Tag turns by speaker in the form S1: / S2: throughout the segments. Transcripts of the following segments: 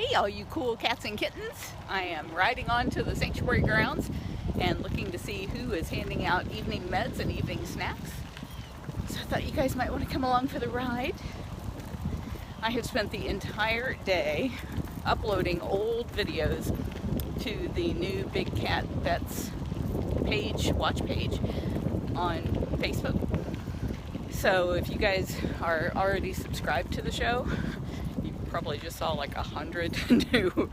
S1: Hey all you cool cats and kittens. I am riding on to the sanctuary grounds and looking to see who is handing out evening meds and evening snacks. So I thought you guys might want to come along for the ride. I have spent the entire day uploading old videos to the new Big Cat Vets page, watch page on Facebook. So if you guys are already subscribed to the show, probably just saw like 100 new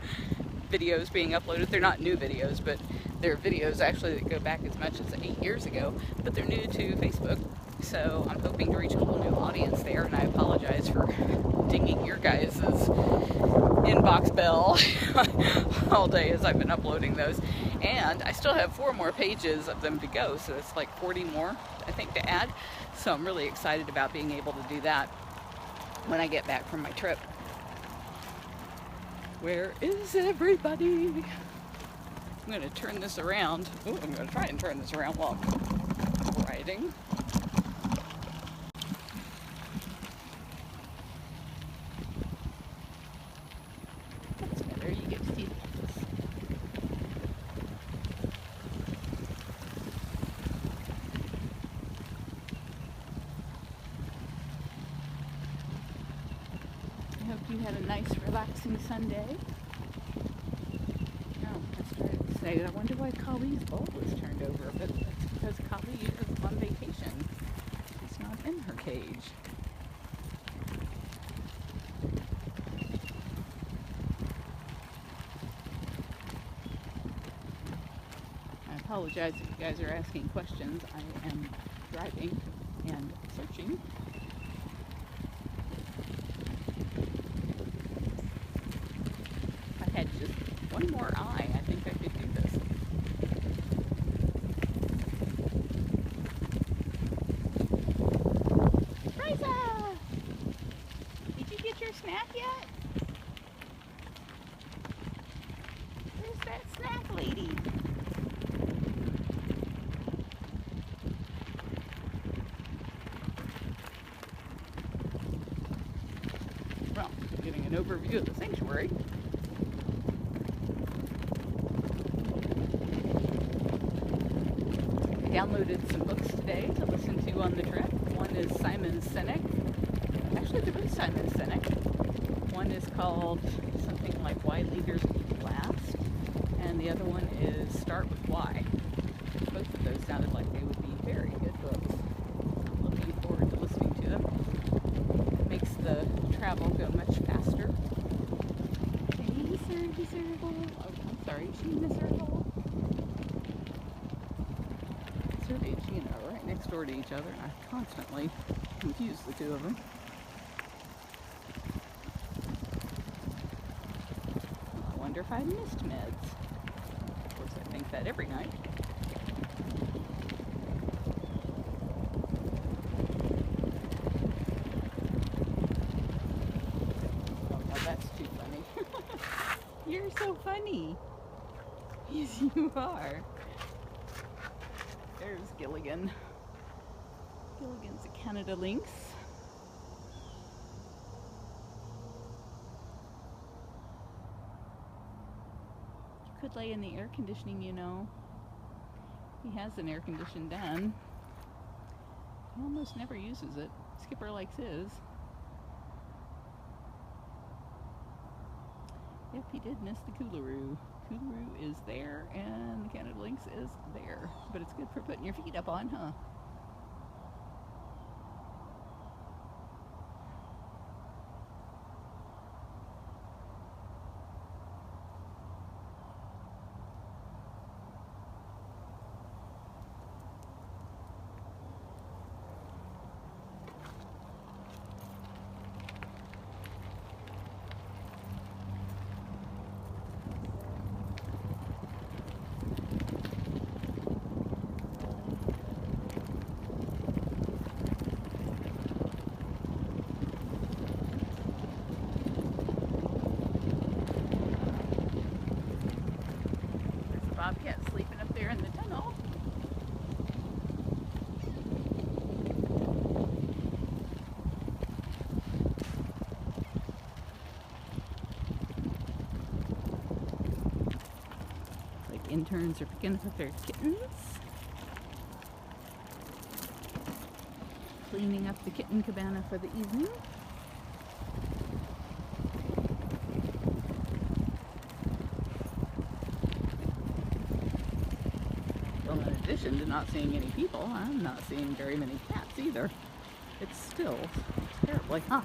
S1: videos being uploaded. They're not new videos, but they're videos actually that go back as much as 8 years ago, but they're new to Facebook. So I'm hoping to reach a whole new audience there, and I apologize for dinging your guys' inbox bell all day as I've been uploading those. And I still have 4 more pages of them to go, so it's like 40 more, I think, to add. So I'm really excited about being able to do that when I get back from my trip. Where is everybody? I'm going to turn this around. Oh, I'm going to try and turn this around while I'm riding. That's better. You get to see this. I hope you had a nice, relaxing Sunday. Oh, I started to say, I wonder why Kali's bowl was turned over, but that's because Kali is on vacation. She's not in her cage. I apologize if you guys are asking questions. I am driving and searching. Just one more eye, I think I could do this. Riza! Did you get your snack yet? Where's that snack lady? Well, getting an overview of the sanctuary. Downloaded some books today to listen to on the trip. One is Simon Sinek. Actually, they're both Simon Sinek. One is called something like Why Leaders Eat Last, and the other one is Start with Why. Both of those sounded like they would be very good books. I'm looking forward to listening to them. It makes the travel go much faster. Hey, serval. Oh, I'm sorry, she miserable. You know, right next door to each other, and I constantly confuse the two of them. I wonder if I missed meds. Of course, I think that every night. Oh, now that's too funny. You're so funny. Yes, you are. There's Gilligan. Gilligan's a Canada lynx. You could lay in the air conditioning, you know. He has an air conditioned den. He almost never uses it. Skipper likes his. Yep, he did miss the Coolaroo. Coolaroo is there, and the Canada lynx is there. But it's good for putting your feet up on, huh? interns are picking up their kittens. Cleaning up the kitten cabana for the evening. Well, in addition to not seeing any people, I'm not seeing very many cats either. It's still terribly hot.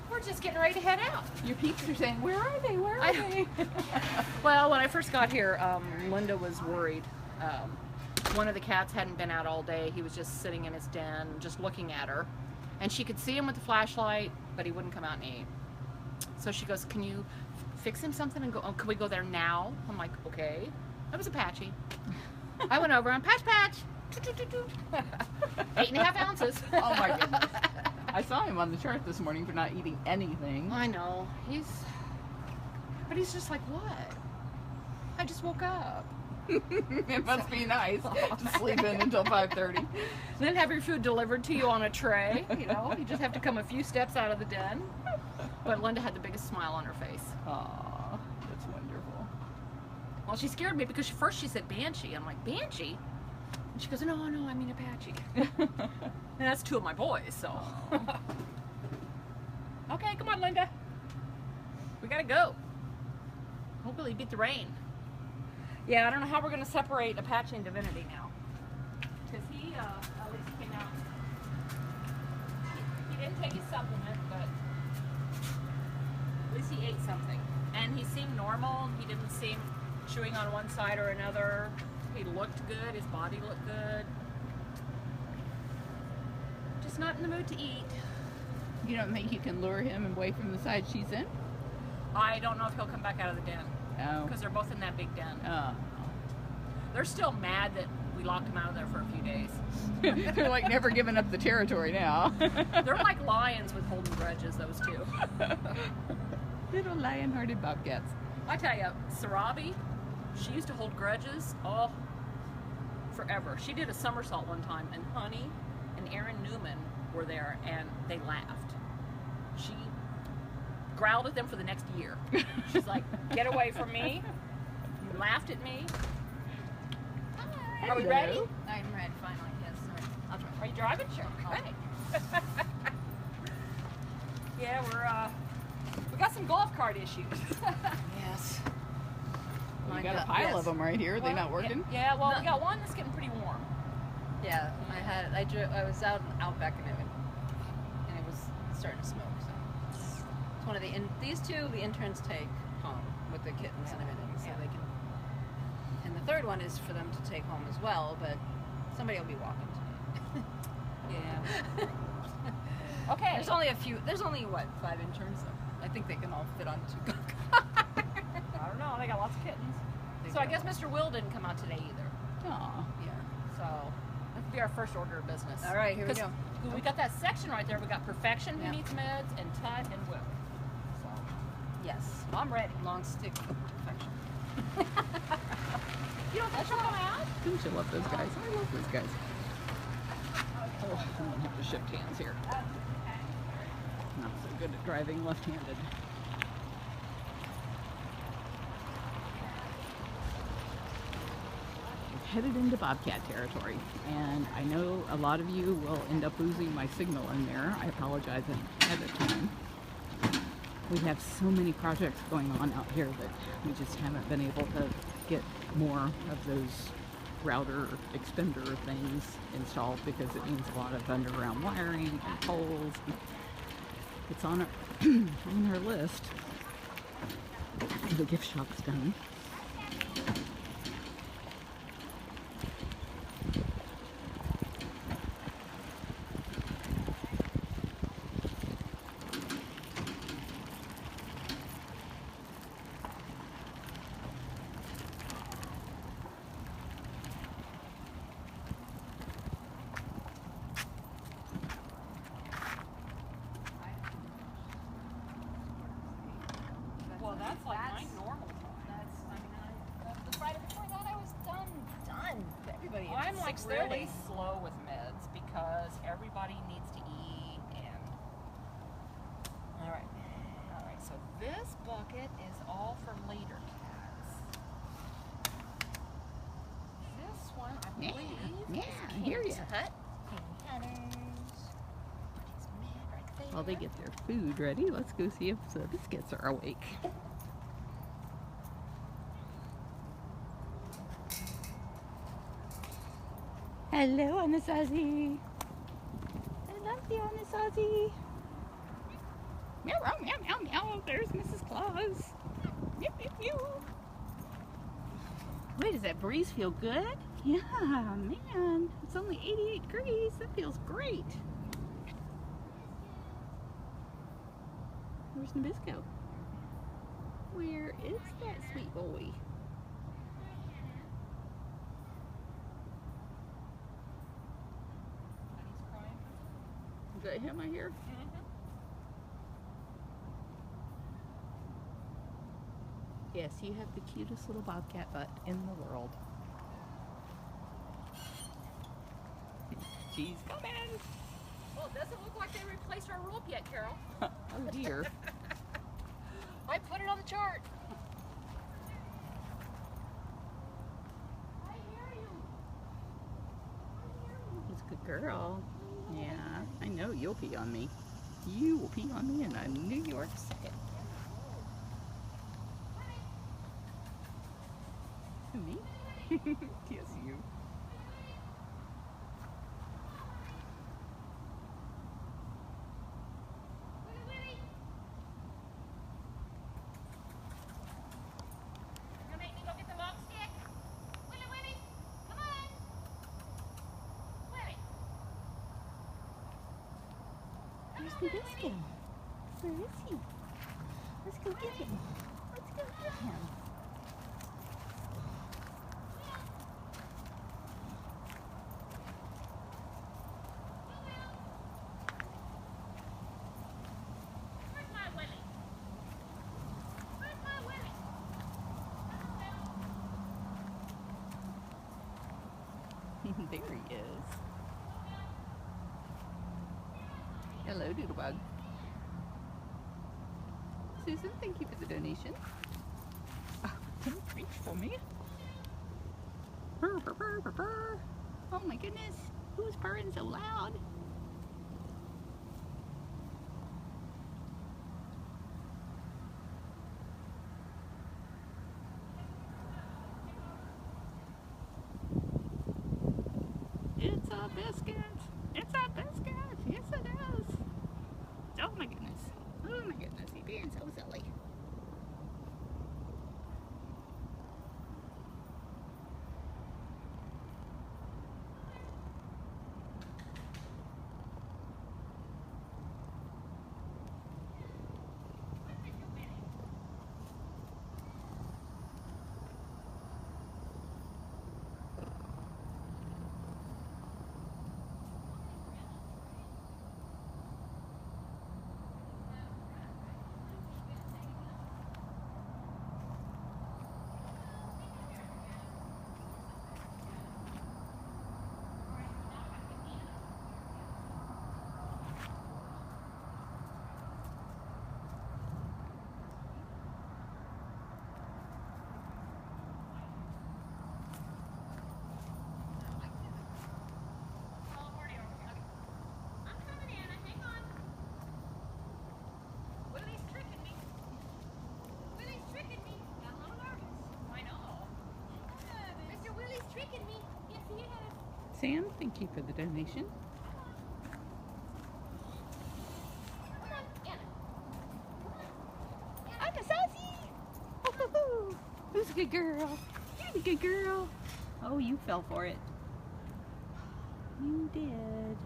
S2: We're just getting ready to head out.
S1: Your peeps are saying, where are they? Where are they?
S2: Well, when I first got here, Lynda was worried. One of the cats hadn't been out all day. He was just sitting in his den, just looking at her. And she could see him with the flashlight, but he wouldn't come out and eat. So she goes, can you fix him something and go, oh, can we go there now? I'm like, okay. That was Apache. I went over and patch. 8.5 ounces.
S1: Oh my goodness. I saw him on the chart this morning for not eating anything.
S2: I know. But he's just like, what? I just woke up.
S1: It must be nice to sleep in until 5:30.
S2: Then have your food delivered to you on a tray. You know, you just have to come a few steps out of the den. But Lynda had the biggest smile on her face.
S1: Aw, that's wonderful.
S2: Well, she scared me because first she said Banshee. I'm like, Banshee? And she goes, no, I mean Apache. And that's two of my boys, so. Okay, come on, Lynda. We gotta go. Hopefully beat the rain. Yeah, I don't know how we're gonna separate Apache and Divinity now. Because he, at least came out. He didn't take his supplement, but at least he ate something. And he seemed normal. He didn't seem chewing on one side or another. He looked good. His body looked good. Just not in the mood to eat.
S1: You don't think you can lure him away from the side she's in?
S2: I don't know if he'll come back out of the den.
S1: Oh.
S2: Because they're both in that big den.
S1: Oh.
S2: They're still mad that we locked him out of there for a few days.
S1: They're like never giving up the territory now.
S2: They're like lions with holding grudges, those two.
S1: Little lion-hearted bobcats.
S2: I tell you, Sarabi, she used to hold grudges, forever. She did a somersault one time, and Honey and Aaron Newman were there, and they laughed. She growled at them for the next year. She's like, get away from me. You laughed at me. Are we ready?
S3: I'm ready, finally, yes. Sorry. I'll try.
S2: Are you driving? Sure. Okay. Yeah, we got some golf cart issues.
S3: Yes.
S1: You got a pile of them right here. Are they not working?
S2: Yeah, well, we got one that's getting pretty warm.
S3: Yeah, I was out in Outback and it was starting to smoke. So it's one of these two the interns take home with the kittens and everything, so they can. And the third one is for them to take home as well, but somebody will be walking tonight.
S2: Yeah. Okay.
S3: There's only what, 5 interns? So I think they can all fit on 2.
S2: I don't know. They got lots of kittens. So I guess Mr. Will didn't come out today either.
S1: Aw.
S3: Yeah.
S2: So that'll be our first order of business.
S3: All right, here we go.
S2: We got that section right there. We got Perfection, Who
S3: Yeah.
S2: Needs Meds, and Tut and Will. So
S3: Yes.
S2: I'm ready.
S3: Long stick perfection.
S2: You don't think she'll come out?
S1: Don't you love those guys? I love those guys. Oh, I'm gonna have to shift hands here. Not so good at driving left-handed. We've headed into Bobcat territory, and I know a lot of you will end up losing my signal in there. I apologize ahead of time. We have so many projects going on out here that we just haven't been able to get more of those router extender things installed because it means a lot of underground wiring and poles. It's on our, on our list. The gift shop's done.
S2: That's like my normal time.
S3: The Friday before that, I was done. Everybody.
S2: I'm like
S3: 6:30.
S2: really slow with meds because everybody needs to eat and.
S3: All right.
S2: All right, so this bucket is all for later cats. This one, I believe,
S1: Yeah, here you.
S3: Hut. Right there.
S1: While they get their food ready, let's go see if the biscuits are awake. Hello, Anasazi. I love you, Anasazi. Meow, meow, meow, meow, meow. There's Mrs. Claus. Meow, meow, meow. Wait, does that breeze feel good? Yeah, man. It's only 88 degrees. That feels great. Where's Nabisco? Where is that sweet boy? Is that him I hear? Yes, you have the cutest little bobcat butt in the world. She's coming!
S2: Well, it doesn't look like they replaced our rope yet, Carol.
S1: Oh dear.
S2: I put it on the chart. I hear you.
S1: That's a good girl. Yeah, I know you'll pee on me. You will pee on me in a New York second. Me? Yes, you.
S2: You make me go get the mop stick? Willie, come on. Willie.
S1: Where's the biscuit? Where is he? Let's go get him. Let's go get him.
S2: Where's my Willie? Where's my Willie?
S1: There he is. Hello, Doodlebug. Susan, thank you for the donation. Oh, don't reach for me. Purr, purr, purr, purr, purr. Oh my goodness, who's purring so loud? It's a biscuit. It's a biscuit. Yes, it is. Oh my goodness. Oh my goodness. He's being so silly. Sam, thank you for the donation. I'm a sassy. Oh, who's a good girl? You're a good girl. Oh, you fell for it. You did.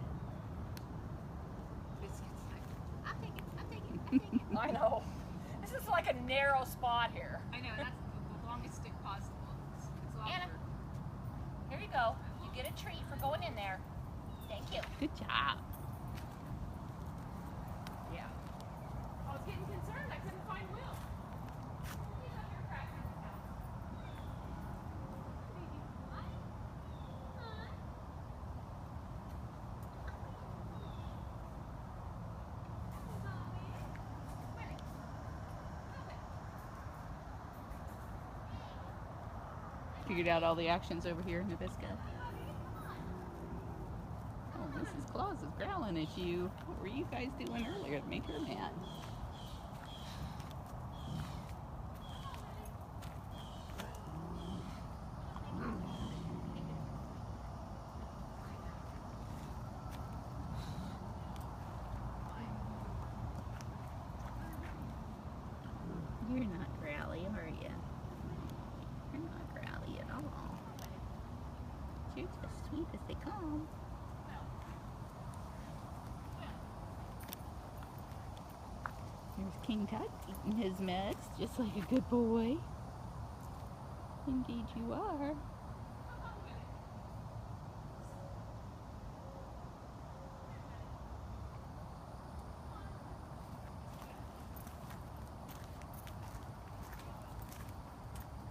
S3: I'll take it. I'll take it. I'll take it.
S2: I know. This is like a narrow spot here.
S3: I know, that's the longest stick possible. It's
S2: Anna, here you go. You get a treat for going in there. Thank you.
S1: Good job.
S2: Yeah. I was getting concerned. I couldn't find Will.
S1: figured out all the actions over here in Nabisco. Oh, Mrs. Claus is growling at you. What were you guys doing earlier to make her mad? You're not growly, are you? You're not growly at all. You're just sweet as they come. There's King Tut eating his meds just like a good boy. Indeed you are.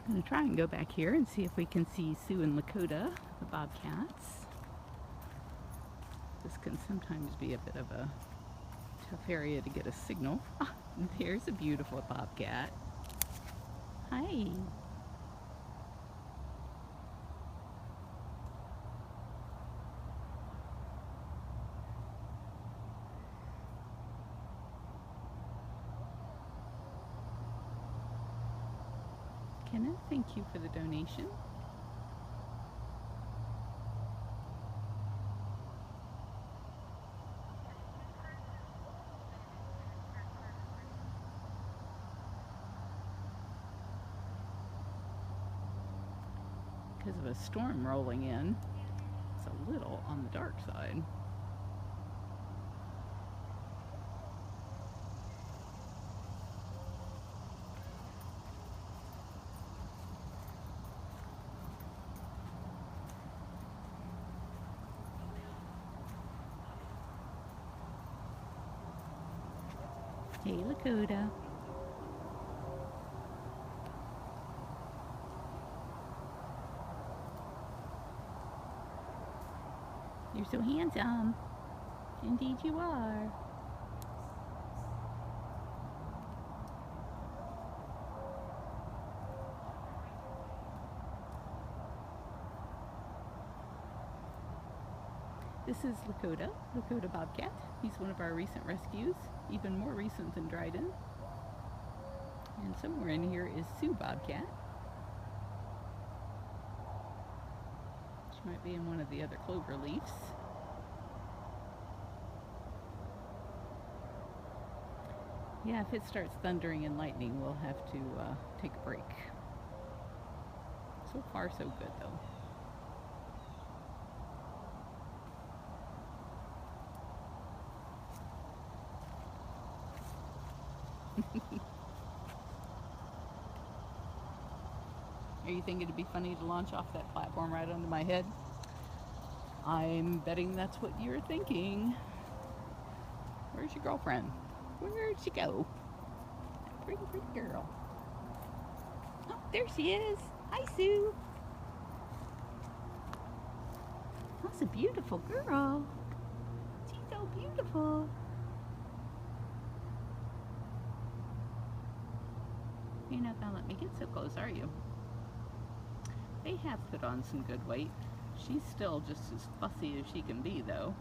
S1: I'm going to try and go back here and see if we can see Sue and Lakota, the bobcats. This can sometimes be a bit of a tough area to get a signal. Ah, there's a beautiful bobcat. Hi. Kenneth, thank you for the donation. Because of a storm rolling in, it's a little on the dark side. Hey, Lakota. You're so handsome. Indeed you are. This is Lakota, Lakota Bobcat. He's one of our recent rescues, even more recent than Dryden. And somewhere in here is Sue Bobcat. She might be in one of the other clover leaves. Yeah, if it starts thundering and lightning, we'll have to take a break. So far, so good, though. Are you thinking it'd be funny to launch off that platform right onto my head? I'm betting that's what you're thinking. Where's your girlfriend? Where'd she go? That pretty, pretty girl. Oh, there she is. Hi, Sue. That's a beautiful girl. She's so beautiful. You're not gonna let me get so close, are you? They have put on some good weight. She's still just as fussy as she can be, though.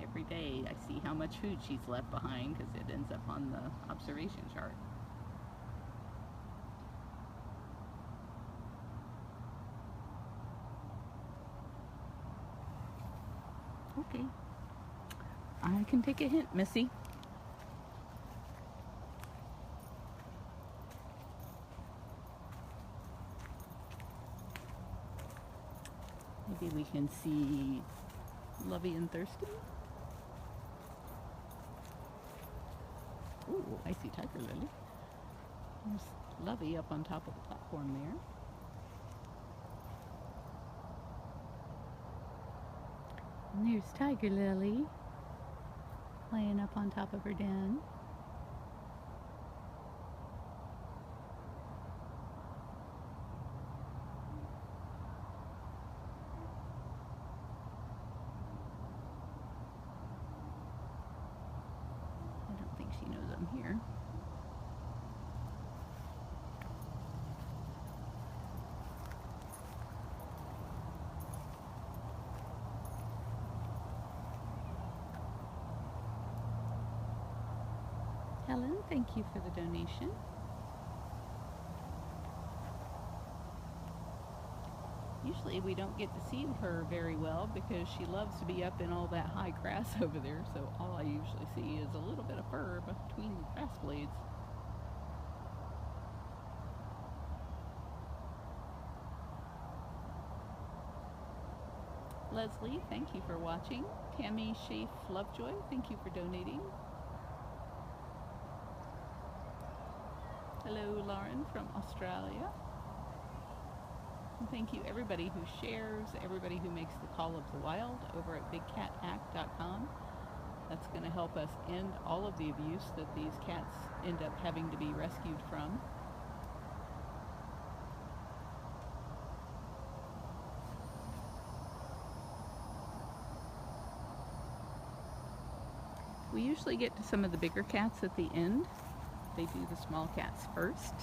S1: Every day I see how much food she's left behind because it ends up on the observation chart. Okay. I can take a hint, Missy. Maybe we can see Lovey and Thirsty. Ooh, I see Tiger Lily. There's Lovey up on top of the platform there. And there's Tiger Lily laying up on top of her den. I don't think she knows I'm here. Helen, thank you for the donation. Usually we don't get to see her very well because she loves to be up in all that high grass over there, so all I usually see is a little bit of fur between the grass blades. Leslie, thank you for watching. Tammy Schaaf Lovejoy, thank you for donating. Hello, Lauren from Australia. And thank you everybody who shares, everybody who makes the call of the wild over at bigcatact.com. That's going to help us end all of the abuse that these cats end up having to be rescued from. We usually get to some of the bigger cats at the end. They do the small cats first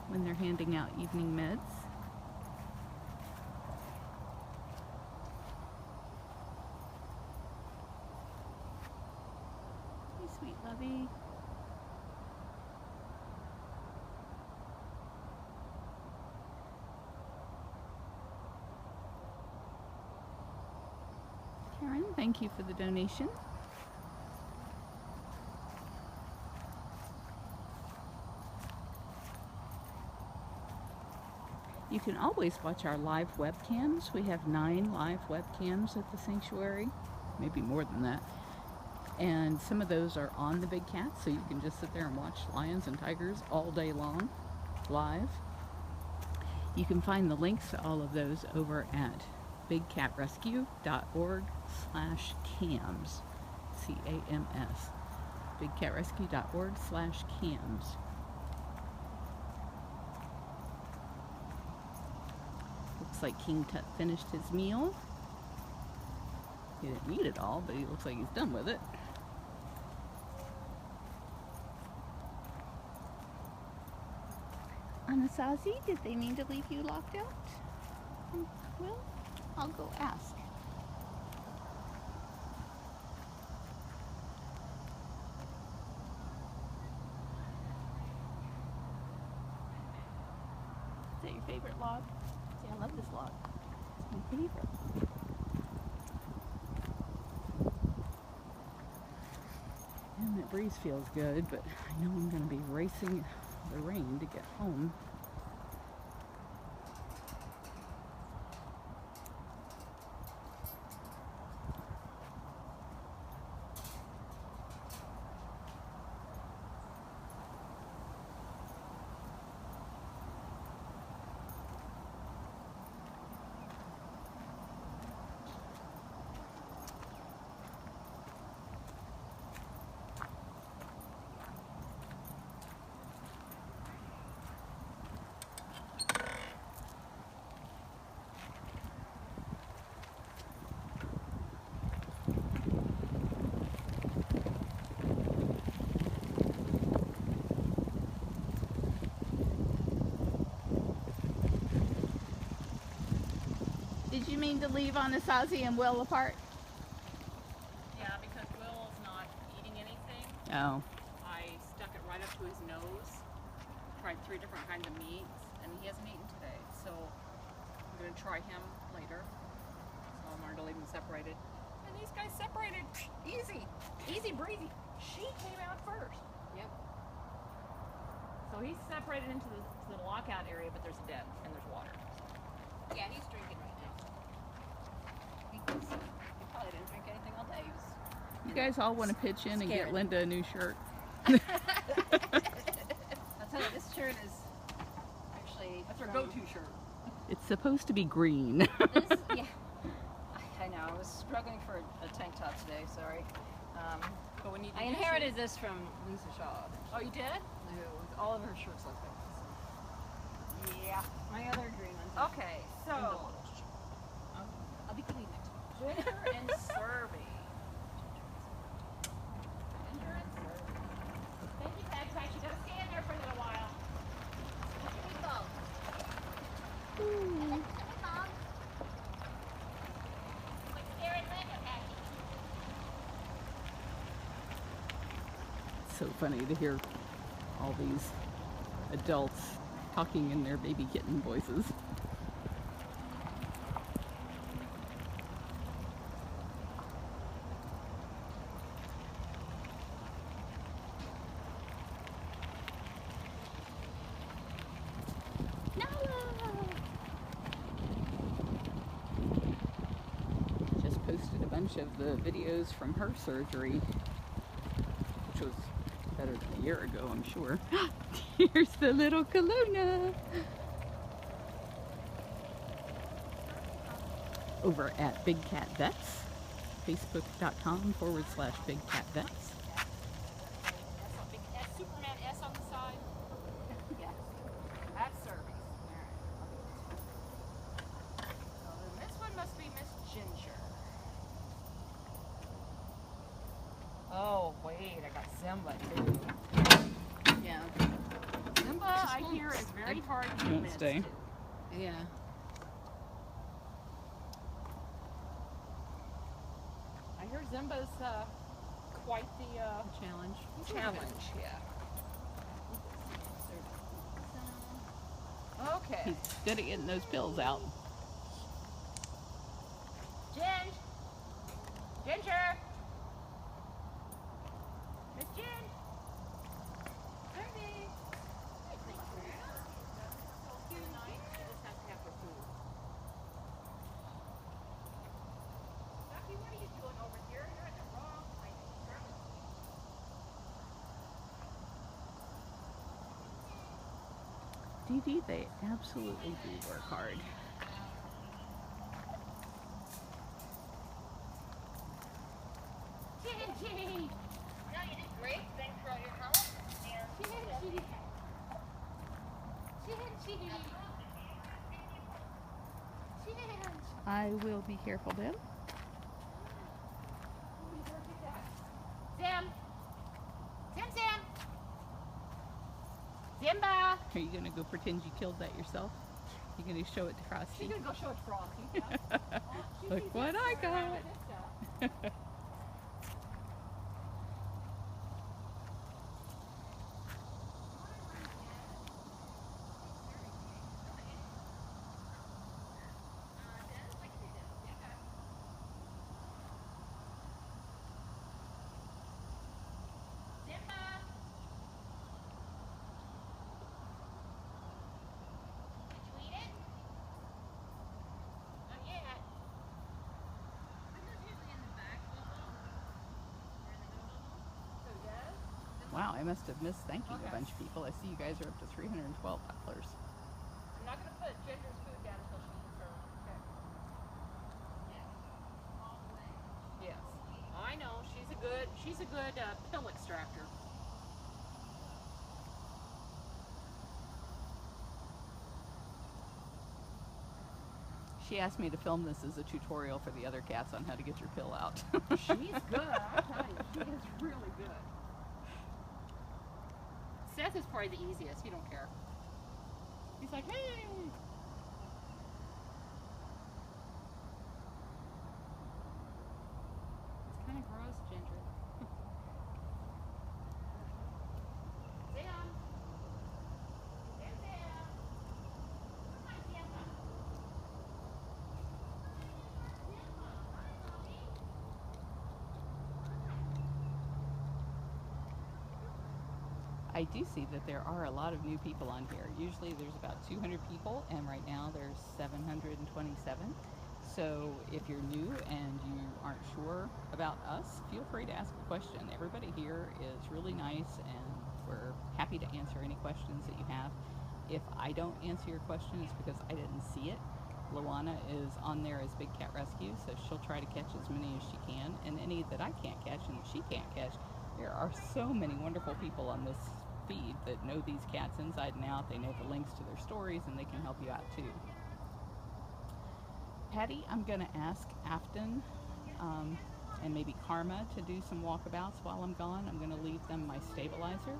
S1: when they're handing out evening meds. Hey, sweet lovey. Karen, thank you for the donation. You can always watch our live webcams. We have 9 live webcams at the sanctuary, maybe more than that. And some of those are on the big cats, so you can just sit there and watch lions and tigers all day long, live. You can find the links to all of those over at bigcatrescue.org/cams, C-A-M-S, bigcatrescue.org/cams. Looks like King Tut finished his meal. He didn't eat it all, but he looks like he's done with it. Anasazi, did they mean to leave you locked out? Well, I'll go ask. Is that your favorite log? See, I love this log. It's my favorite. And that breeze feels good, but I know I'm going to be racing the rain to get home. Did you mean to leave Anasazi and Will apart?
S2: Yeah, because Will's not eating anything.
S1: Oh.
S2: I stuck it right up to his nose. Tried 3 different kinds of meats, and he hasn't eaten today. So I'm going to try him later. So I'm going to leave them separated. And these guys separated easy. Easy breezy. She came out first.
S3: Yep.
S2: So he's separated into the lockout area, but there's a den and there's water.
S3: Yeah, he's drinking right now. He probably didn't drink anything all day. He was,
S1: You guys all want to pitch in and get Lynda a new shirt.
S3: I'll tell you, this shirt is actually...
S2: That's her go-to shirt.
S1: It's supposed to be green.
S3: This, yeah. I know, I was struggling for a tank top today, sorry.
S2: But when you do
S3: I inherited this from Lisa Shaw.
S2: Oh, you did?
S3: All of her shirts like this. Yeah. My other green ones.
S2: Okay, so
S3: I'll be clean next week.
S2: Ginger and Servy. Ginger and Servy. Thank you, Peg. You gotta stand there for a little while.
S1: so funny to hear all these adults talking in their baby kitten voices. Just posted a bunch of the videos from her surgery, which was better than a year ago, I'm sure. Here's the little Kelowna. Over at Big Cat Vets, facebook.com/Big Cat Vets.
S2: Superman S on the side. Yes. That's servals. So then this one must be Miss Ginger. Oh wait, I got Simba too.
S3: Yeah.
S2: Simba, I hear, is very hard to
S1: Won't
S2: miss.
S1: stay.
S3: Yeah.
S2: I hear Simba's quite the
S3: Challenge.
S2: challenge. Yeah. Okay.
S1: He's good at getting those pills out.
S2: Ginger. Miss Gin. Becky, what are you doing over here? You're in the wrong place.
S1: Dee Dee, they absolutely do work hard.
S2: Gingy.
S4: No, you did great. Thanks for all your help.
S1: I will be careful, Ben.
S2: Zim. Zimba.
S1: Are you going to go pretend you killed that yourself? You going to show it to
S2: She's
S1: Frosty?
S2: gonna go show it to Frosty.
S1: Look what I got. Wow, I must have missed thanking a bunch of people. I see you guys are up to $312.
S2: I'm not gonna put Ginger's food down until she eats her. Okay. Yes. I know. She's a good pill extractor.
S1: She asked me to film this as a tutorial for the other cats on how to get your pill out.
S2: She's good. I'm telling you, she is really good. Seth is probably the easiest. He don't care. He's like, hey. It's kind of gross, Ginger. Sam.
S1: I do see that there are a lot of new people on here. Usually there's about 200 people, and right now there's 727. So if you're new and you aren't sure about us, feel free to ask a question. Everybody here is really nice, and we're happy to answer any questions that you have. If I don't answer your question, it's because I didn't see it. Luana is on there as Big Cat Rescue, so she'll try to catch as many as she can, and any that I can't catch and that she can't catch. There are so many wonderful people on this feed that know these cats inside and out. They know the links to their stories, and they can help you out too. Patty, I'm going to ask Afton and maybe Karma to do some walkabouts while I'm gone. I'm going to leave them my stabilizer,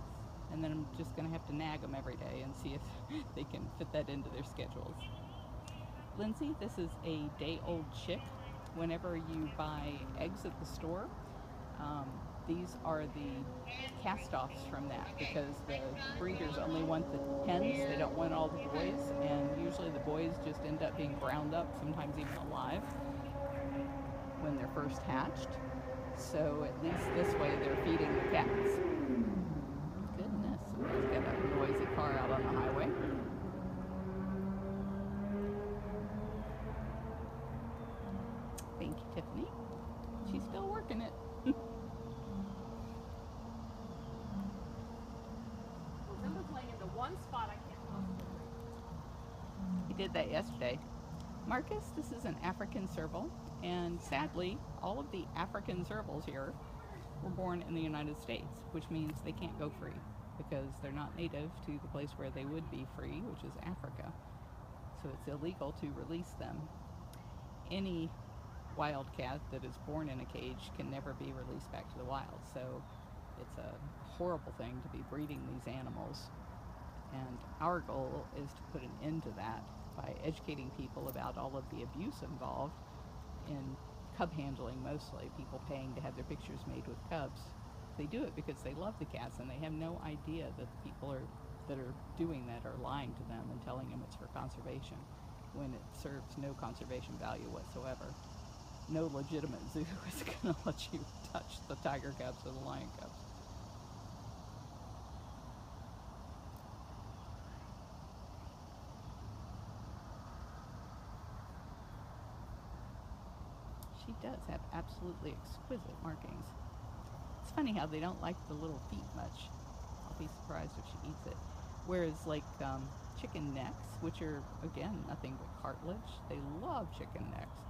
S1: and then I'm just going to have to nag them every day and see if they can fit that into their schedules. Lindsay, this is a day-old chick. Whenever you buy eggs at the store, These are the cast-offs from that because the breeders only want the hens, they don't want all the boys, and usually the boys just end up being ground up, sometimes even alive, when they're first hatched. So at least this way they're feeding the cats. Goodness, somebody's got a noisy car out on the highway. Thank you, Tiffany. She's still working it.
S2: Simba's laying into one spot I can't possibly.
S1: He did that yesterday. Marcus, this is an African serval, and sadly, all of the African servals here were born in the United States, which means they can't go free because they're not native to the place where they would be free, which is Africa. So it's illegal to release them. Any wild cat that is born in a cage can never be released back to the wild. So it's a horrible thing to be breeding these animals. And our goal is to put an end to that by educating people about all of the abuse involved in cub handling, mostly people paying to have their pictures made with cubs. They do it because they love the cats and they have no idea that the people that are doing that are lying to them and telling them it's for conservation when it serves no conservation value whatsoever. No legitimate zoo is going to let you touch the tiger cubs or the lion cubs. She does have absolutely exquisite markings. It's funny how they don't like the little feet much. I'll be surprised if she eats it. Whereas like chicken necks, which are again nothing but cartilage, they love chicken necks.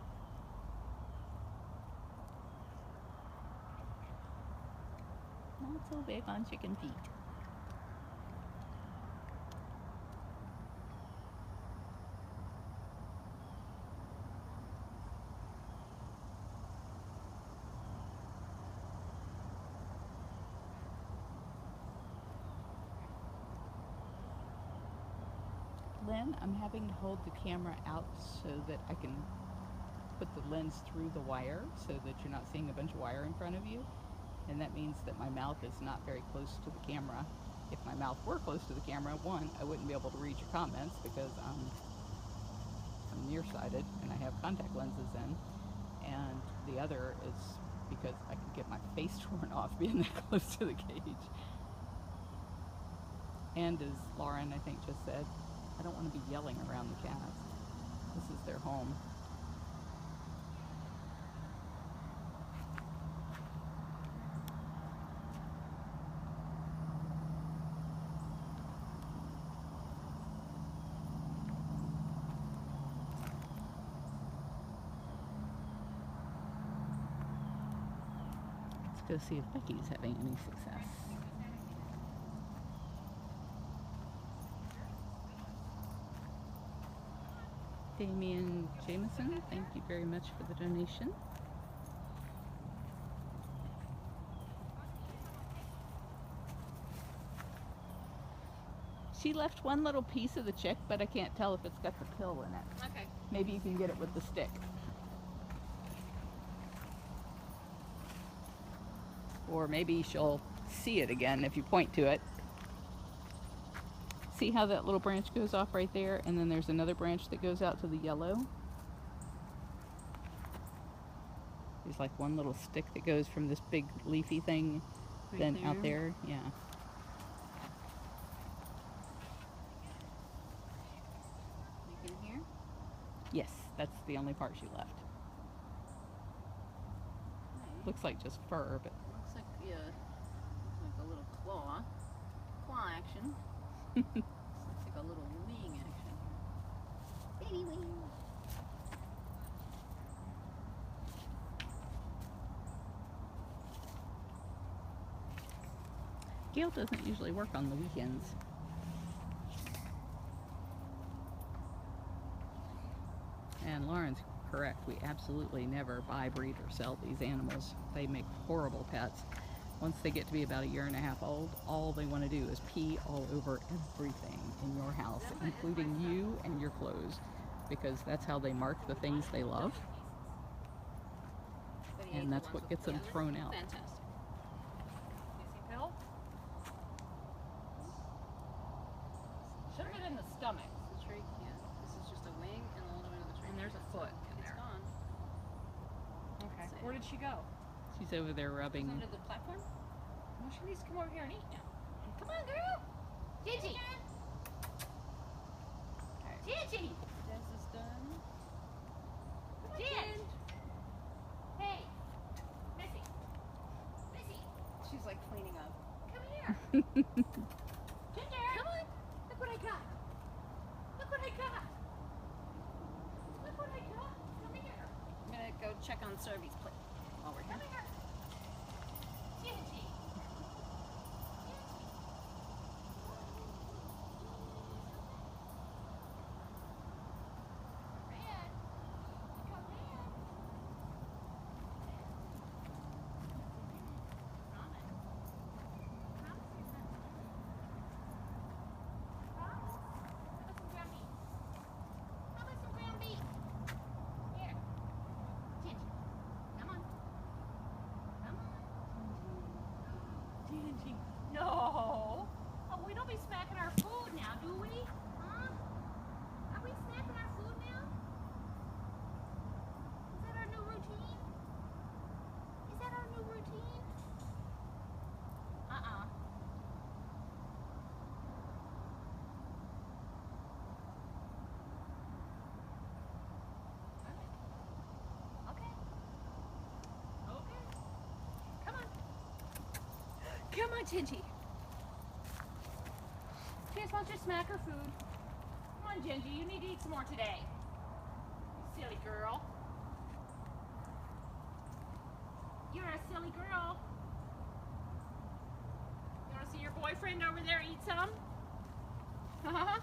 S1: Not so big on chicken feet. Lynn, I'm having to hold the camera out so that I can put the lens through the wire so that you're not seeing a bunch of wire in front of you. And that means that my mouth is not very close to the camera. If my mouth were close to the camera, one, I wouldn't be able to read your comments because I'm nearsighted and I have contact lenses in. And the other is because I could get my face torn off being that close to the cage. And as Lauren, I think, just said, I don't want to be yelling around the cats. This is their home. Let's go see if Becky's having any success. Damian Jameson, thank you very much for the donation. She left one little piece of the chick, but I can't tell if it's got the pill in it.
S2: Okay.
S1: Maybe you can get it with the stick. Or maybe she'll see it again if you point to it. See how that little branch goes off right there, and then there's another branch that goes out to the yellow? There's like one little stick that goes from this big leafy thing right then there. Out there, yeah.
S3: You can hear?
S1: Yes, that's the only part she left.
S3: Okay.
S1: Looks like just fur, but
S3: Looks like, yeah, looks like a little claw action. Looks like a little wing action. Baby wing.
S1: Gail doesn't usually work on the weekends. And Lauren's correct. We absolutely never buy, breed, or sell these animals. They make horrible pets. Once they get to be about 1.5 years old, all they want to do is pee all over everything in your house, including you and your clothes, because that's how they mark the things they love. And that's what gets them thrown out.
S3: Fantastic.
S2: in the stomach.
S3: The trachea. This is just a wing and a little bit of the trachea.
S2: And there's a foot in
S3: It's
S2: there.
S3: gone.
S2: Okay.
S3: Let's see.
S2: Where did she go?
S1: She's over there
S3: It's
S1: rubbing.
S3: under the platform.
S2: Well, she needs to come over here and eat now. Come on, girl. Gigi.
S3: Okay.
S2: Gigi.
S3: This is done.
S2: Gigi. Hey. Missy. Missy.
S3: She's like cleaning up.
S2: Come here. Ginger. Come on. Look what I got. Look what I got. Look what I got. Come here.
S3: I'm gonna go check on Servy's plate while we're
S2: Come
S3: here.
S2: here. Gigi. No. Oh, we don't be smacking our food now, do we? Huh? Are we smacking our food now? Is that our new routine? Is that our new routine? Uh-uh. Okay. Okay. Come on. Come on, Gingy. She just wants you to smack her food. Come on, Gingy. You need to eat some more today. You silly girl. You're a silly girl. You want to see your boyfriend over there eat some? Huh?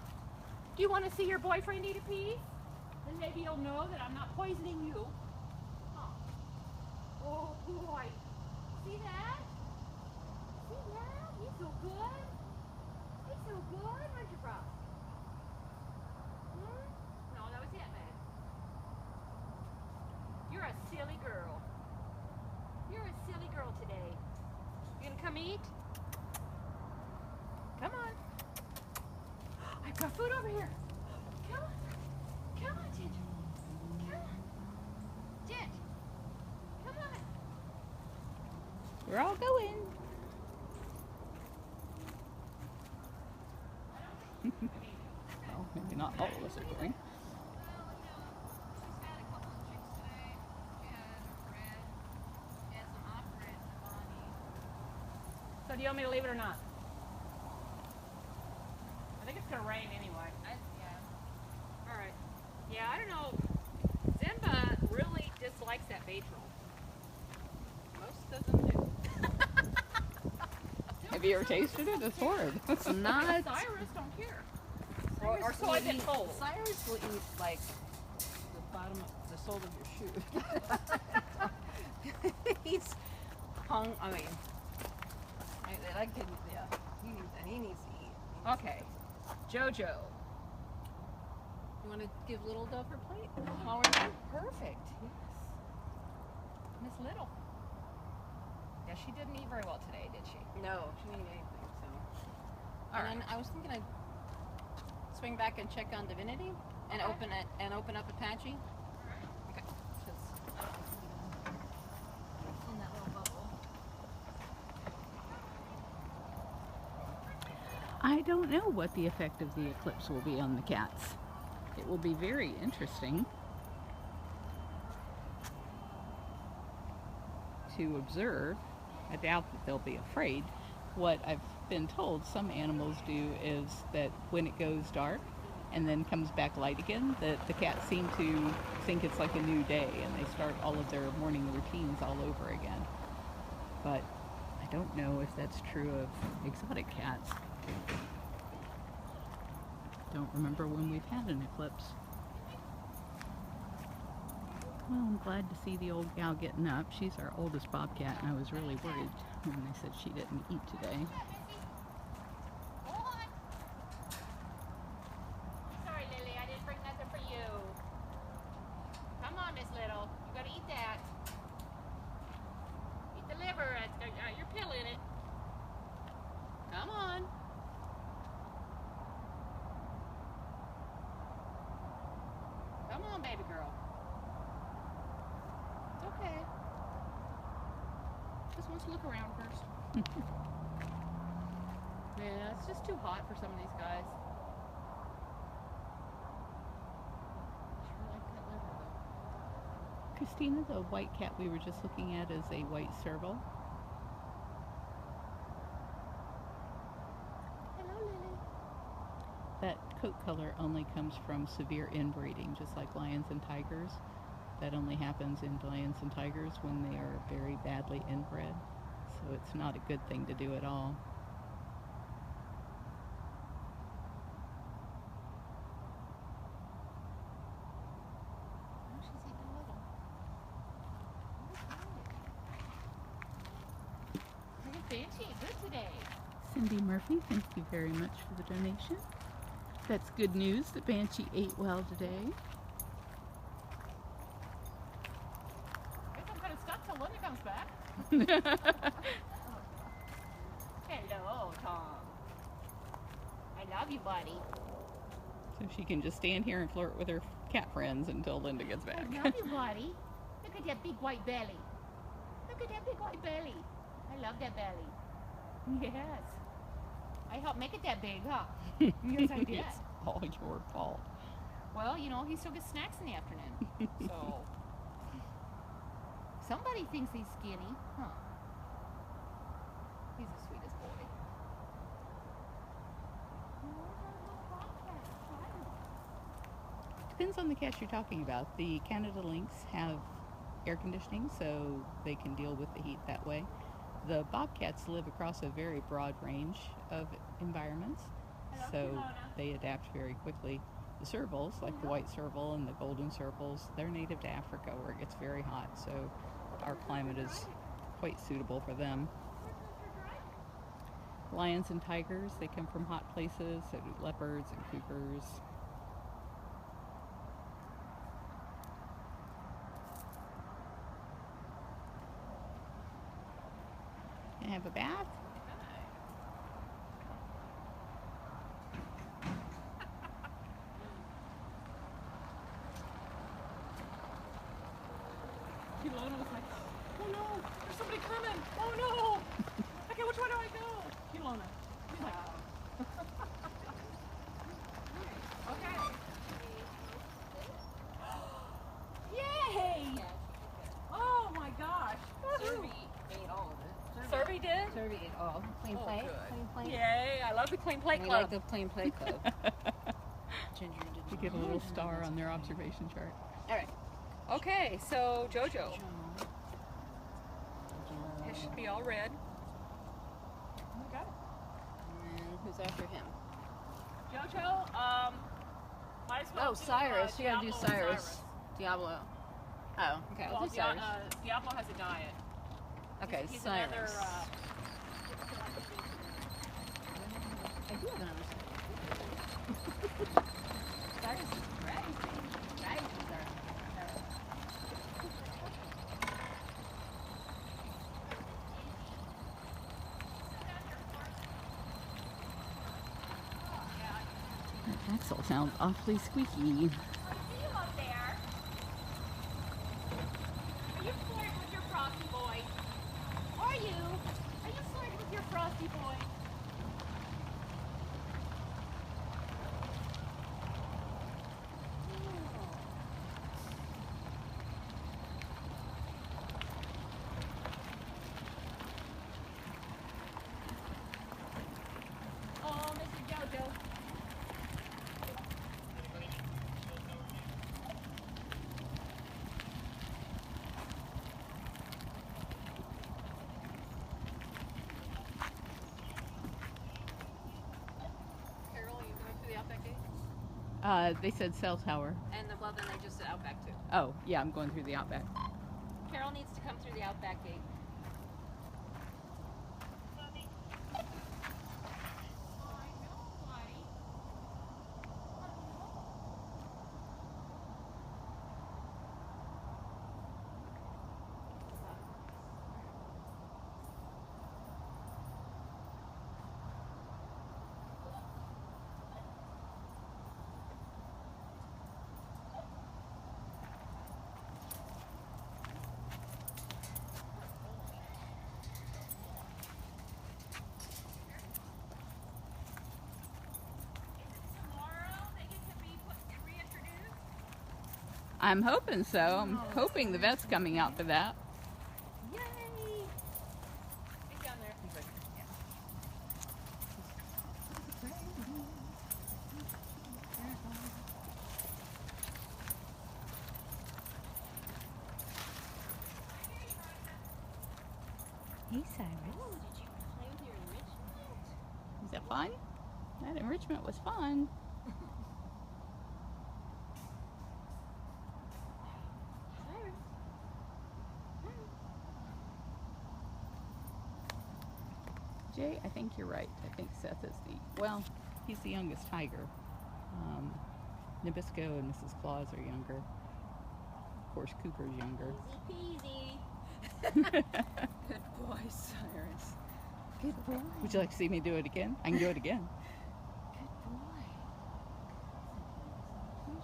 S2: Do you want to see your boyfriend eat a piece? Then maybe you'll know that I'm not poisoning you. Huh. Oh, boy. See that? See that? He's so good. He's so good. Where'd you from? Hmm? No, that was it, man. You're a silly girl. You're a silly girl today. You gonna come eat? Come on. I've got food over here. Come on. Come on, Ginger. Come on. Ginger. Come on.
S1: We're all going. Well, maybe not all of us are going.
S3: She's had a couple of chicks today. She had her bread. She had some off-bread Bonnie.
S2: So do you want me to leave it or not? I think it's gonna rain anyway.
S3: Yeah.
S2: All right. Yeah, I don't know. Zimba really dislikes that bait roll.
S3: Most of them do.
S1: Have you ever tasted it? It's horrid.
S3: It's not.
S2: Cyrus don't care.
S3: Or
S2: so I've been told.
S3: Cyrus will eat like the bottom of the sole of your shoe. He's hung. I mean, I like him. Yeah, he needs to eat.
S2: Okay. Jojo.
S3: You want to give Little Dove her plate while we're here?
S2: Perfect. Yes. Miss Little. Yeah, she didn't eat very well today, did she?
S3: No, she didn't eat anything. So.
S2: All
S3: And then I was thinking I'd swing back and check on Divinity and
S2: Okay.
S3: open up Apache. Okay. 'Cause in that little bubble.
S1: I don't know what the effect of the eclipse will be on the cats. It will be very interesting to observe. I doubt that they'll be afraid. What I've been told some animals do is that when it goes dark and then comes back light again, that the cats seem to think it's like a new day and they start all of their morning routines all over again. But I don't know if that's true of exotic cats. Don't remember when we've had an eclipse. Well, I'm glad to see the old gal getting up. She's our oldest bobcat, and I was really worried when they said she didn't eat today.
S2: Sorry, Lily, I didn't bring nothing for you. Come on, Miss Little. You gotta eat that. Eat the liver. It's got your pill in it. Come on. wants to look around first. Yeah, it's just too hot for some of these guys. Sure like that liver though.
S1: Christina, the white cat we were just looking at is a white serval.
S2: Hello, Lily.
S1: That coat color only comes from severe inbreeding, just like lions and tigers. That only happens in lions and tigers when they are very badly inbred. So it's not a good thing to do at all.
S2: Oh, she's eating a little. Look at Banshee, good today.
S1: Cindy Murphy, thank you very much for the donation. That's good news that Banshee ate well today.
S2: Guess I'm kind of stuck till Lynda comes back. Hello, Tom. I love you, buddy.
S1: So she can just stand here and flirt with her cat friends until Lynda gets back.
S2: I love you, buddy. Look at that big white belly. Look at that big white belly. I love that belly. Yes. I helped make it that big, huh? Yes, I did.
S1: It's all your fault.
S2: Well, you know, he still gets snacks in the afternoon. So, somebody thinks he's skinny, huh? He's the sweetest boy.
S1: Depends on the cats you're talking about. The Canada Lynx have air conditioning, so they can deal with the heat that way. The Bobcats live across a very broad range of environments, so they adapt very quickly. The servals, like the white serval and the golden servals, they're native to Africa where it gets very hot, so our climate is quite suitable for them. Lions and tigers, they come from hot places, so do leopards and cougars. Can I have a bath?
S2: Lona was like, oh no, there's somebody coming. Oh no. Okay, which way do I go? Lona. She's like, okay. Yay! Oh my gosh.
S3: Servy ate all of it.
S2: Servy did?
S3: Servy ate all. Clean
S2: Oh,
S3: plate.
S2: good.
S3: Clean plate.
S2: Yay, I love the Clean Plate
S3: We
S2: Club.
S3: like the clean plate club. Ginger did
S1: You get a little star on their observation chart.
S2: All right. Okay, so Jojo. It should be all red. Okay.
S3: And who's after him?
S2: Jojo, might as well
S3: Oh, Cyrus. You gotta do
S2: Diablo and
S3: Cyrus. Diablo. Oh, okay.
S2: Well,
S3: I'll do Cyrus.
S2: Diablo has a diet.
S3: Okay,
S2: He's
S3: Cyrus.
S2: another,
S3: I do have another Cyrus is crazy. Cyrus is our
S1: That axle sounds awfully squeaky.
S2: I see you up there. Are you flirting with your frosty boy? Are you? Are you flirting with your frosty boy? Oh, Mr. Jojo.
S3: Carol, you going through the Outback gate?
S1: They said cell tower.
S3: And well, then they just said Outback too.
S1: Oh, yeah, I'm going through the Outback.
S3: Carol needs to come through the Outback gate.
S1: I'm hoping so. I'm hoping the vet's coming out for that.
S3: Yay! He's down there. He's right there.
S1: Hey, Cyrus.
S4: Did you play with your enrichment?
S1: Is that fun? That enrichment was fun.
S4: Cyrus.
S1: Jay, I think you're right. I think Seth is he's the youngest tiger. Nabisco and Mrs. Claus are younger. Of course, Cooper's younger.
S4: Easy
S3: Good boy, Cyrus. Good boy.
S1: Would you like to see me do it again? I can do it again.
S3: Good boy.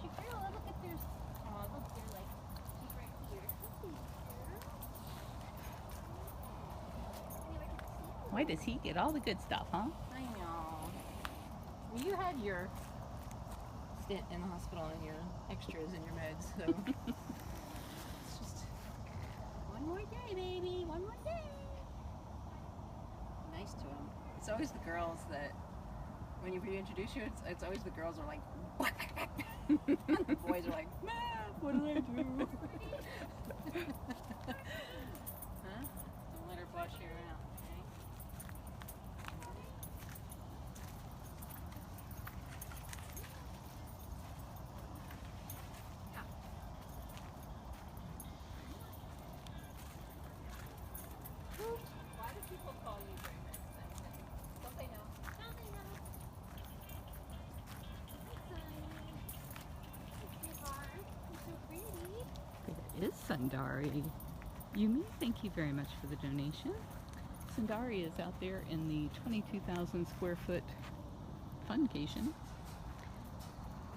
S4: peasy. Girl, look at there's. Oh, look, they're like. She's right here.
S1: Why does he get all the good stuff, huh?
S3: I know. Well, you had your stint in the hospital and your extras and your meds, so it's just one more day, baby. One more day. Nice to him. It's always the girls that, when you reintroduce you, it's always the girls are like, the boys are like, Mom, what did I do? Huh? Don't let her boss you around, okay? Why do people call you very nice things? Don't they know?
S4: Don't they know? It's so pretty.
S1: It is Sundari. Yumi, thank you very much for the donation. Sundari is out there in the 22,000 square foot funcation.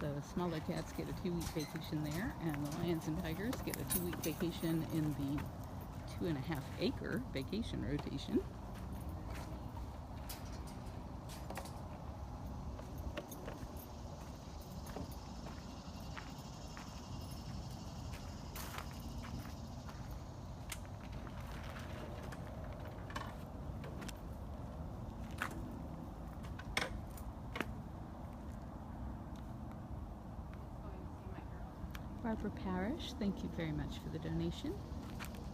S1: The smaller cats get a 2-week vacation there, and the lions and tigers get a 2-week vacation in the 2.5 acre vacation rotation. Barbara Parrish, thank you very much for the donation.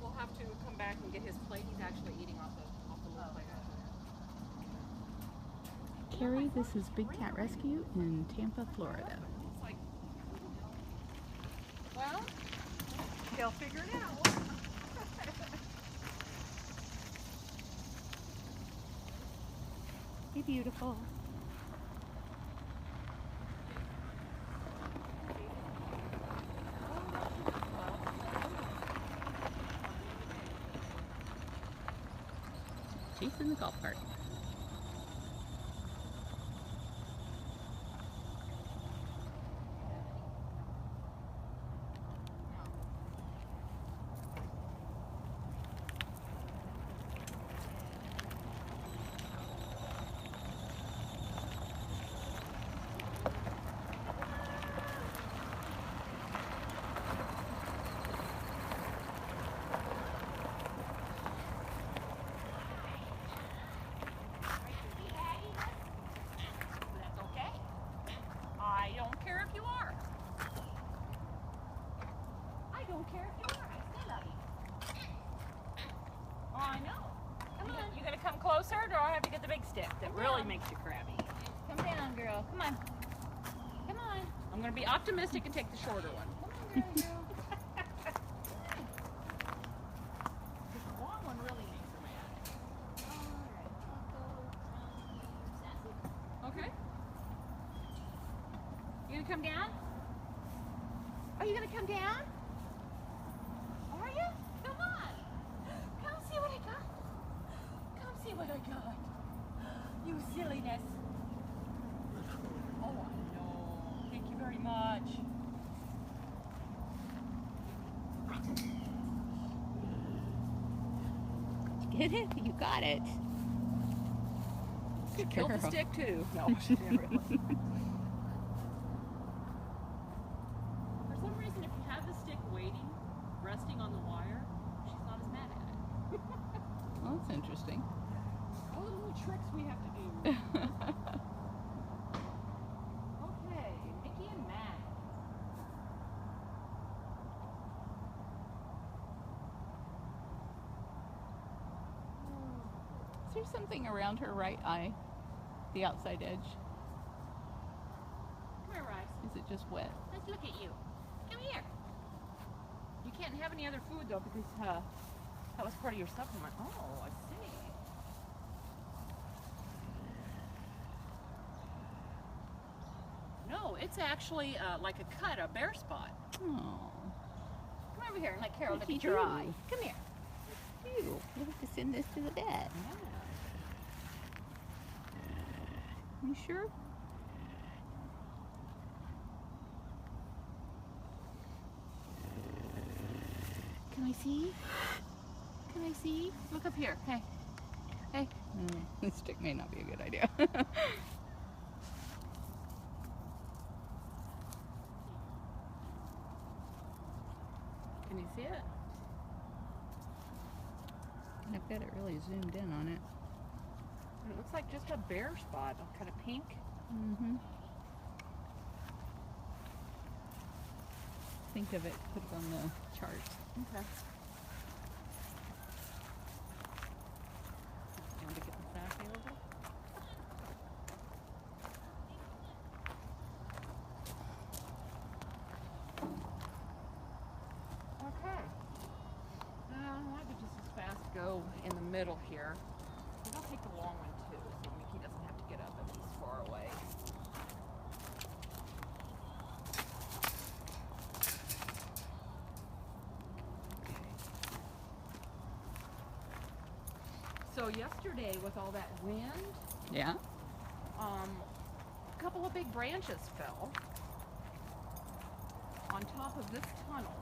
S2: We'll have to come back and get his plate. He's actually eating off the little plate.
S1: Carrie, this is Big Cat Rescue in Tampa, Florida.
S2: It's like, well, they'll figure it out.
S1: Hey, beautiful. Chasing the golf cart.
S2: I don't care if you are. I don't care if you are. I still love you. Oh, I know.
S4: Come on.
S2: You gonna come closer, or do I have to get the big stick that really makes you crabby?
S4: Come down, girl. Come on. Come on.
S2: I'm gonna be optimistic and take the shorter one.
S4: Come on, girl.
S2: The long one really makes her mad.
S4: Alright, I'll go. Sassy.
S2: Okay. You gonna come down? Are you gonna come down? Are you? Come on. Come see what I got. Come see what I got. You silliness. Oh, I know. Thank you very much.
S1: Get it? You got it.
S2: You killed the
S1: Girl.
S2: stick too. No, she didn't really. For some reason, if you have the stick
S1: there's something around her right eye, the outside edge.
S2: Come here, Rice.
S1: Is it just wet?
S2: Let's look at you. Come here. You can't have any other food though because that was part of your supplement. Oh, I see. No, it's actually like a cut, a bare spot.
S1: Oh.
S2: Come over here and let Carol look
S1: Lucky
S2: at your
S1: you.
S2: eye. Come here.
S1: Ew, we'll have to send this to the vet. You sure?
S2: Can I see? Can I see? Look up here. Hey. Hey.
S1: This stick may not be a good idea.
S2: Can you see it?
S1: I've got it really zoomed in on it.
S2: It looks like just a bare spot, kind of pink.
S1: Mm-hmm. Think of it, put it on the charts.
S2: Okay. Want to get the sack available? Okay. I could just as fast go in the middle here. But I'll take the long one too, so Mickey doesn't have to get up if he's far away. So yesterday with all that wind,
S1: Yeah?
S2: a couple of big branches fell on top of this tunnel.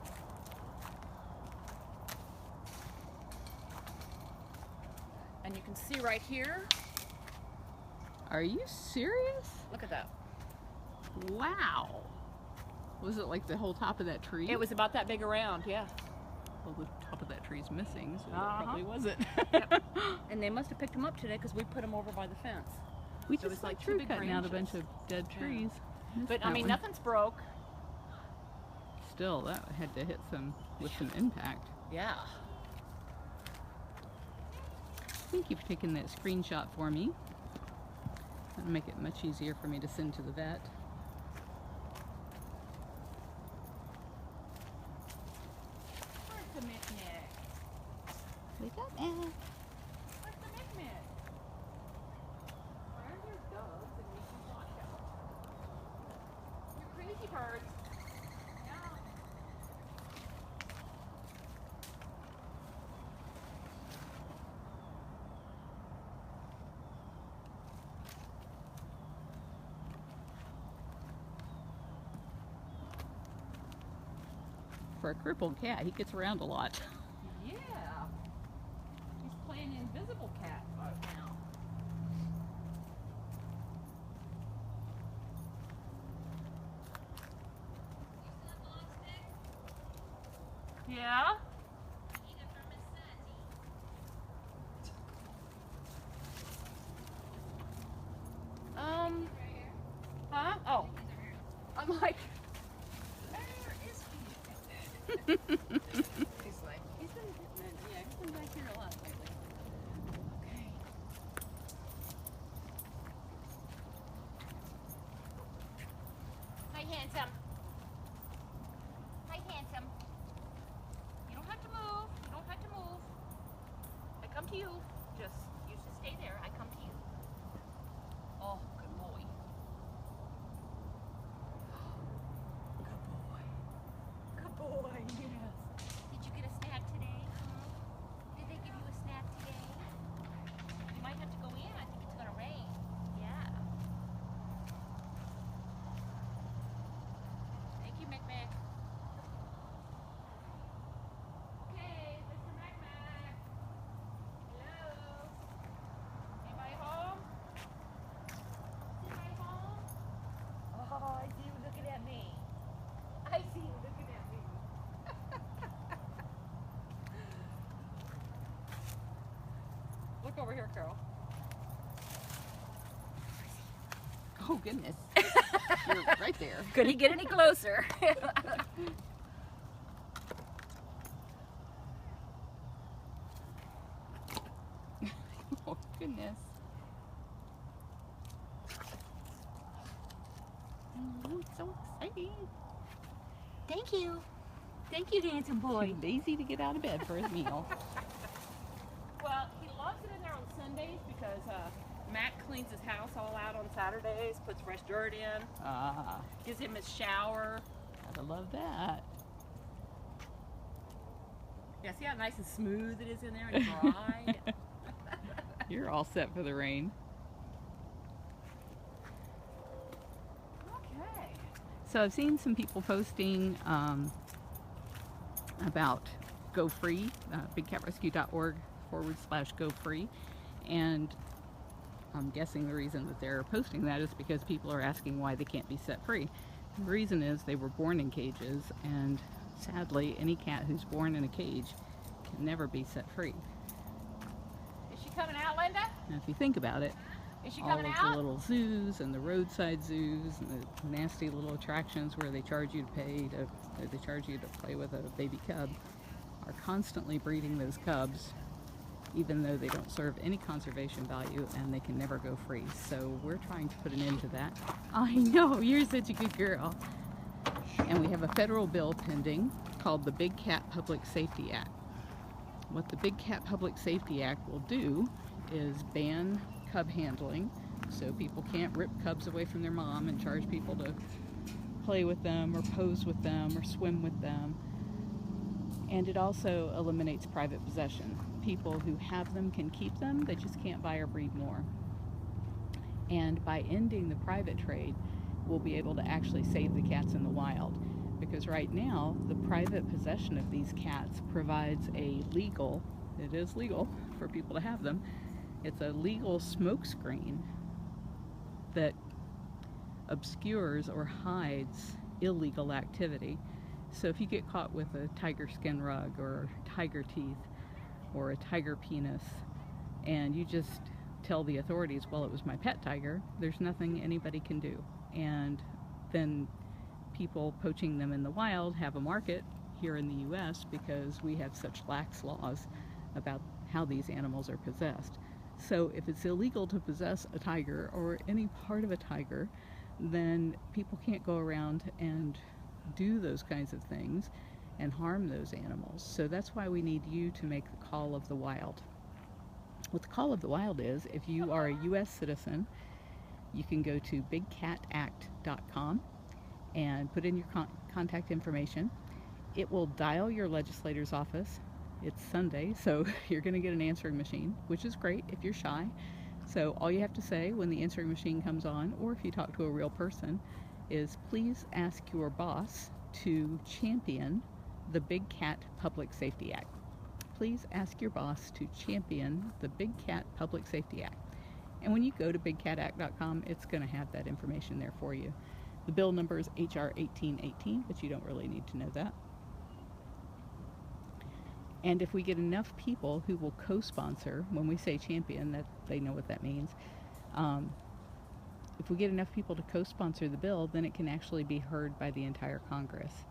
S2: And you can see right here,
S1: Are you serious?
S2: look at that.
S1: Wow. Was it like the whole top of that tree?
S2: It was about that big around, yeah.
S1: Well, the top of that tree's missing, so
S2: Uh-huh.
S1: that probably wasn't.
S2: And they must have picked them up today because we put them over by the fence.
S1: We
S2: So
S1: just
S2: it's
S1: like
S2: like two
S1: tree
S2: big
S1: cutting out a bunch
S2: branches.
S1: of dead trees. Missed
S2: But I
S1: that
S2: mean,
S1: one.
S2: nothing's broke.
S1: Still, that had to hit some with some impact.
S2: Yeah.
S1: Thank you for taking that screenshot for me. That'll make it much easier for me to send to the vet.
S2: Where's the Mick-Mick?
S1: Wake up, Anna.
S2: Where's the Mick-Mick? Where are your dogs and Mickey watch out? You're crazy birds. Yeah.
S1: For a crippled cat, he gets around a lot.
S2: Yeah. He's playing invisible cat right now. Yeah? Huh? Oh. I'm like,
S3: He's like, he's been back here a lot lately.
S2: okay. Hi, handsome. Hi, handsome. You don't have to move. You don't have to move. I come to you. You just stay there. I come to you. Oh, good boy. Good boy, yes. Did you get a snack today? Did they give you a snack today? You might have to go in. I think it's gonna rain. Yeah. Thank you, Mick-Mick. Okay, Mr. Mick-Mick. Hello? Anybody home? Anybody home? Oh, I see you looking at me. I see you looking at me. Look over here, Carol.
S1: Oh, goodness. You're right there.
S2: Could he get any closer?
S1: goodness. Oh, so exciting.
S4: Thank you. Thank you, handsome boy.
S1: Too lazy to get out of bed for his meal.
S2: Well, he loves it in there on Sundays because Matt cleans his house all out on Saturdays, puts fresh dirt in, gives him his shower.
S1: Gotta love that.
S2: Yeah, see how nice and smooth it is in there and dry?
S1: You're all set for the rain.
S2: Okay.
S1: So I've seen some people posting about Go Free, bigcatrescue.org/go free, and I'm guessing the reason that they're posting that is because people are asking why they can't be set free. The reason is they were born in cages, and sadly any cat who's born in a cage can never be set free.
S2: Is she coming out, Lynda?
S1: Now if you think about it,
S2: Is she
S1: all
S2: coming
S1: of
S2: out?
S1: the little zoos and the roadside zoos and the nasty little attractions where they charge you to pay to, or they charge you to play with a baby cub, are constantly breeding those cubs, even though they don't serve any conservation value and they can never go free. So we're trying to put an end to that. I know, you're such a good girl. And we have a federal bill pending called the Big Cat Public Safety Act. What the Big Cat Public Safety Act will do is ban cub handling, so people can't rip cubs away from their mom and charge people to play with them or pose with them or swim with them. And it also eliminates private possession. People who have them can keep them, they just can't buy or breed more. And by ending the private trade, we'll be able to actually save the cats in the wild. Because right now, the private possession of these cats provides a legal, it is legal for people to have them, it's a legal smokescreen that obscures or hides illegal activity. So if you get caught with a tiger skin rug or tiger teeth or a tiger penis and you just tell the authorities, well, it was my pet tiger, there's nothing anybody can do. And then people poaching them in the wild have a market here in the US because we have such lax laws about how these animals are possessed. So if it's illegal to possess a tiger or any part of a tiger, then people can't go around and do those kinds of things and harm those animals. So that's why we need you to make the call of the wild. What the call of the wild is, if you are a US citizen, you can go to bigcatact.com and put in your contact information. It will dial your legislator's office. It's Sunday, so you're going to get an answering machine, which is great if you're shy. So all you have to say when the answering machine comes on, or if you talk to a real person, is please ask your boss to champion the Big Cat Public Safety Act. Please ask your boss to champion the Big Cat Public Safety Act. And when you go to bigcatact.com, it's going to have that information there for you. The bill number is HR 1818, but you don't really need to know that. And if we get enough people who will co-sponsor, when we say champion, that they know what that means. If we get enough people to co-sponsor the bill, then it can actually be heard by the entire Congress.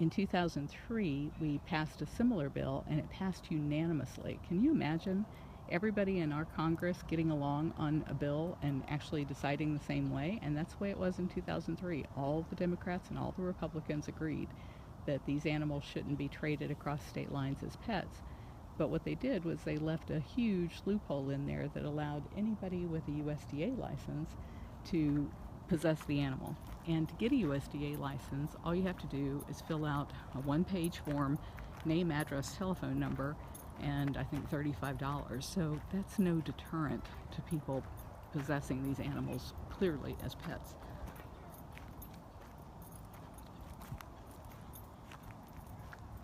S1: In 2003, we passed a similar bill, and it passed unanimously. Can you imagine everybody in our Congress getting along on a bill and actually deciding the same way? And that's the way it was in 2003. All the Democrats and all the Republicans agreed that these animals shouldn't be traded across state lines as pets. But what they did was they left a huge loophole in there that allowed anybody with a USDA license to possess the animal. And to get a USDA license, all you have to do is fill out a one-page form, name, address, telephone number, and I think $35. So that's no deterrent to people possessing these animals clearly as pets.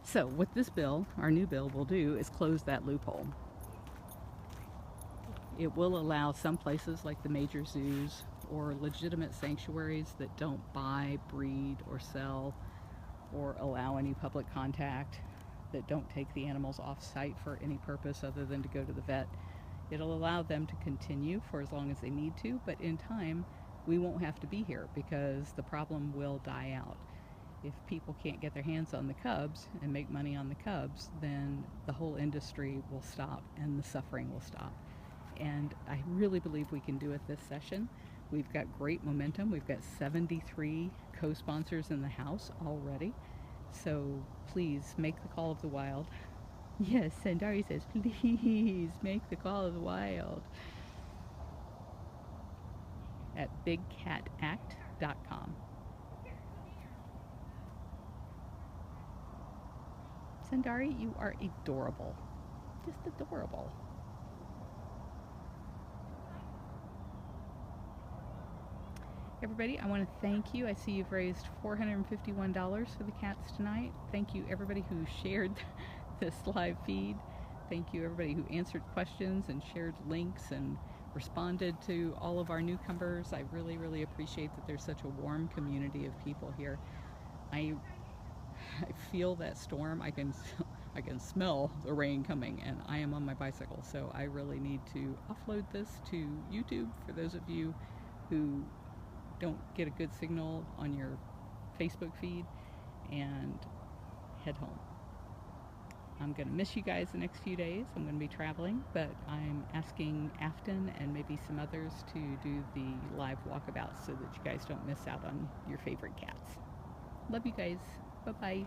S1: So what this bill, our new bill, will do is close that loophole. It will allow some places like the major zoos or legitimate sanctuaries that don't buy, breed, or sell or allow any public contact, that don't take the animals off site for any purpose other than to go to the vet. It'll allow them to continue for as long as they need to, but in time we won't have to be here because the problem will die out. If people can't get their hands on the cubs and make money on the cubs, then the whole industry will stop and the suffering will stop. and I really believe we can do it this session. We've got great momentum. We've got 73 co-sponsors in the house already. So please make the call of the wild. Yes, Sandari says, please make the call of the wild at bigcatact.com. Sandari, you are adorable. Just adorable. Everybody, I want to thank you. I see you've raised $451 for the cats tonight. Thank you everybody who shared this live feed. Thank you everybody who answered questions and shared links and responded to all of our newcomers. I really, really appreciate that there's such a warm community of people here. I feel that storm. I can smell the rain coming, and I am on my bicycle, so I really need to upload this to YouTube for those of you who don't get a good signal on your Facebook feed, and head home. I'm going to miss you guys the next few days. I'm going to be traveling, but I'm asking Afton and maybe some others to do the live walkabout so that you guys don't miss out on your favorite cats. Love you guys. Bye-bye.